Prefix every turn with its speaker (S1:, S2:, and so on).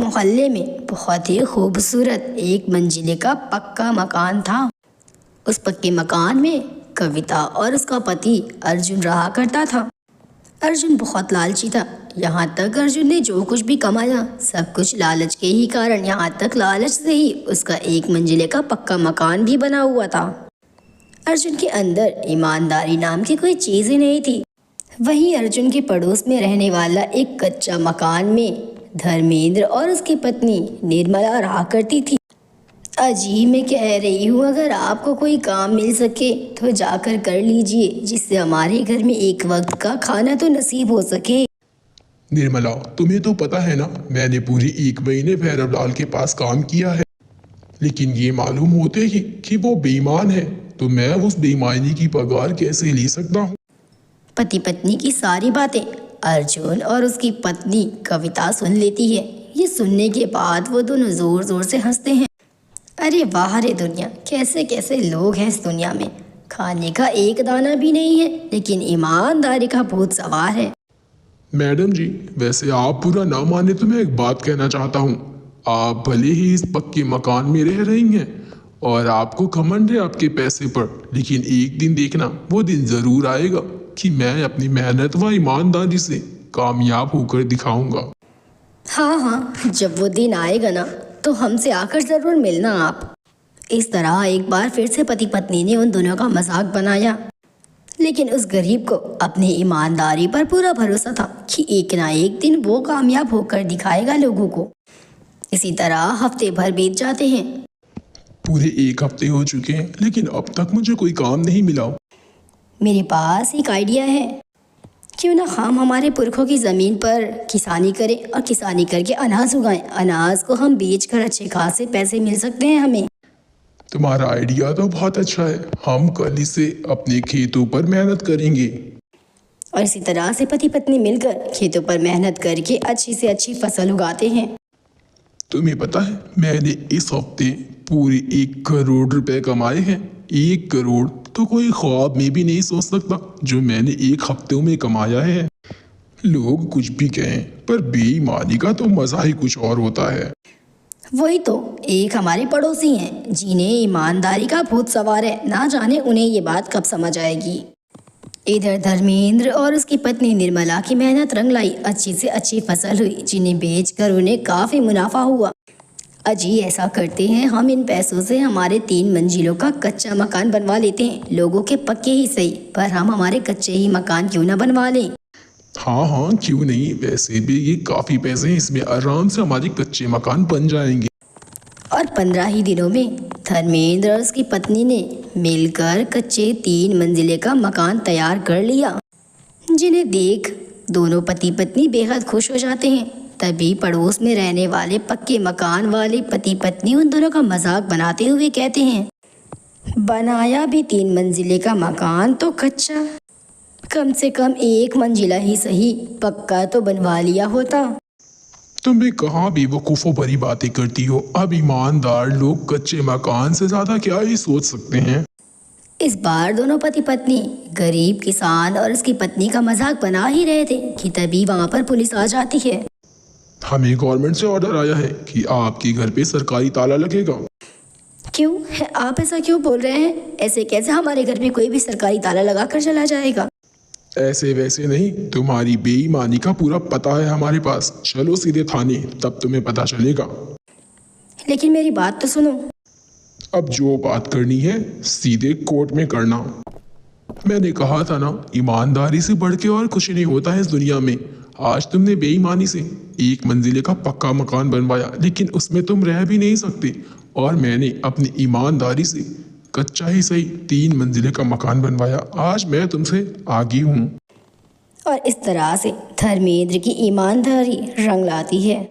S1: मोहल्ले में बहुत ही खूबसूरत एक मंजिले का पक्का मकान था। उस पक्के मकान में कविता और उसका पति अर्जुन रहा करता था। अर्जुन बहुत लालची था। यहाँ तक अर्जुन ने जो कुछ भी कमाया सब कुछ लालच के ही कारण, यहाँ तक लालच से ही उसका एक मंजिले का पक्का मकान भी बना हुआ था। अर्जुन के अंदर ईमानदारी नाम की कोई चीज़ ही नहीं थी। वहीं अर्जुन के पड़ोस में रहने वाला एक कच्चा मकान में धर्मेंद्र और उसकी पत्नी निर्मला रहा करती थी। अजी मैं कह रही हूँ, अगर आपको कोई काम मिल सके तो जाकर कर लीजिए, जिससे हमारे घर में एक वक्त का खाना तो नसीब हो सके।
S2: निर्मला, तुम्हें तो पता है ना, मैंने पूरी 1 महीने भैरवलाल के पास काम किया है, लेकिन ये मालूम होते ही कि वो बेईमान है, तो मैं उस बेईमानी की पगार कैसे ले सकता हूँ।
S1: पति पत्नी की सारी बातें अर्जुन और उसकी पत्नी कविता सुन लेती है। ये सुनने के बाद वो दोनों जोर जोर से हंसते हैं। अरे वाह रे दुनिया, कैसे कैसे लोग हैं इस दुनिया में। खाने का एक दाना भी नहीं है, लेकिन ईमानदारी का भूत सवार है।
S2: मैडम जी, वैसे आप बुरा ना माने तो मैं एक बात कहना चाहता हूँ। आप भले ही इस पक्के मकान में रह रही हैं और आपको घमंड है आपके पैसे पर, लेकिन एक दिन देखना, वो दिन जरूर आएगा कि मैं अपनी मेहनत व ईमानदारी से कामयाब होकर दिखाऊंगा।
S1: हाँ, जब वो दिन आएगा ना तो हमसे आकर ज़रूर मिलना आप। इस तरह एक बार फिर से पति पत्नी ने उन दोनों का मजाक बनाया, लेकिन उस गरीब को अपनी ईमानदारी पर पूरा भरोसा था कि एक ना एक दिन वो कामयाब होकर दिखाएगा लोगों को। इसी तरह हफ्ते भर बीत जाते हैं।
S2: पूरे 1 हफ्ते हो चुके हैं, लेकिन अब तक मुझे कोई काम नहीं मिला।
S1: मेरे पास एक आइडिया है। क्यों ना हम हमारे पुरखों की ज़मीन पर किसानी करें और किसानी करके अनाज उगाएं। अनाज को हम बेचकर अच्छे खासे पैसे मिल सकते हैं हमें।
S2: तुम्हारा आइडिया तो बहुत अच्छा है। हम कल ही से अपने खेतों पर मेहनत करेंगे
S1: और इसी तरह से पति पत्नी मिलकर खेतों पर मेहनत करके अच्छी से अच्छी फसल उगाते हैं।
S2: तुम्हें पता है, मैंने इस हफ्ते पूरे 1 करोड़ रुपए कमाए हैं। 1 करोड़ तो कोई ख्वाब में भी नहीं सोच सकता जो मैंने 1 हफ्ते में कमाया है। लोग कुछ भी कहें, पर बेईमानी का तो मजा ही कुछ और होता है।
S1: वही तो, एक हमारे पड़ोसी हैं जिन्हें ईमानदारी का भूत सवार है। ना जाने उन्हें ये बात कब समझ आएगी। इधर धर्मेंद्र और उसकी पत्नी निर्मला की मेहनत रंग लाई। अच्छी से अच्छी फसल हुई, जिन्हें बेचकर उन्हें काफ़ी मुनाफा हुआ। अजी ऐसा करते हैं, हम इन पैसों से हमारे 3 मंजिलों का कच्चा मकान बनवा लेते हैं। लोगों के पक्के ही सही, पर हम हमारे कच्चे ही मकान क्यों ना बनवा लें।
S2: हाँ, क्यों नहीं। वैसे भी ये काफी पैसे हैं, इसमें आराम से हमारे कच्चे मकान बन जाएंगे।
S1: और 15 ही दिनों में धर्मेंद्र और उसकी पत्नी ने मिलकर कच्चे 3 मंजिले का मकान तैयार कर लिया, जिन्हें देख दोनों पति पत्नी बेहद खुश हो जाते हैं। तभी पड़ोस में रहने वाले पक्के मकान वाले पति पत्नी उन दोनों का मजाक बनाते हुए कहते हैं, बनाया भी 3 मंजिले का मकान तो कच्चा, कम से कम 1 मंजिला ही सही पक्का तो बनवा लिया होता।
S2: तुम भी कहाँ बेवकूफ़ों भरी बातें करती हो। अब ईमानदार लोग कच्चे मकान से ज्यादा क्या ही सोच सकते हैं।
S1: इस बार दोनों पति पत्नी गरीब किसान और उसकी पत्नी का मजाक बना ही रहे थे कि तभी वहाँ पर पुलिस आ जाती है।
S2: हमें गवर्नमेंट से ऑर्डर आया है कि आपके घर पे सरकारी ताला लगेगा।
S1: क्यों? आप ऐसा क्यों बोल रहे हैं? ऐसे कैसे हमारे घर में कोई भी सरकारी ताला लगा कर चला जाएगा?
S2: ऐसे वैसे नहीं, तुम्हारी बेईमानी का पूरा पता है हमारे पास। चलो सीधे थाने, तब तुम्हें पता चलेगा।
S1: लेकिन मेरी बात तो सुनो।
S2: अब जो बात करनी है सीधे कोर्ट में करना। मैंने कहा था ना, ईमानदारी से बढ़ के और कुछ नहीं होता है इस दुनिया में। आज तुमने बेईमानी से 1 मंजिले का पक्का मकान बनवाया, लेकिन उसमें तुम रह भी नहीं सकते। और मैंने अपनी ईमानदारी से कच्चा ही सही 3 मंजिले का मकान बनवाया। आज मैं तुमसे आगे हूँ।
S1: और इस तरह से धर्मेंद्र की ईमानदारी रंग लाती है।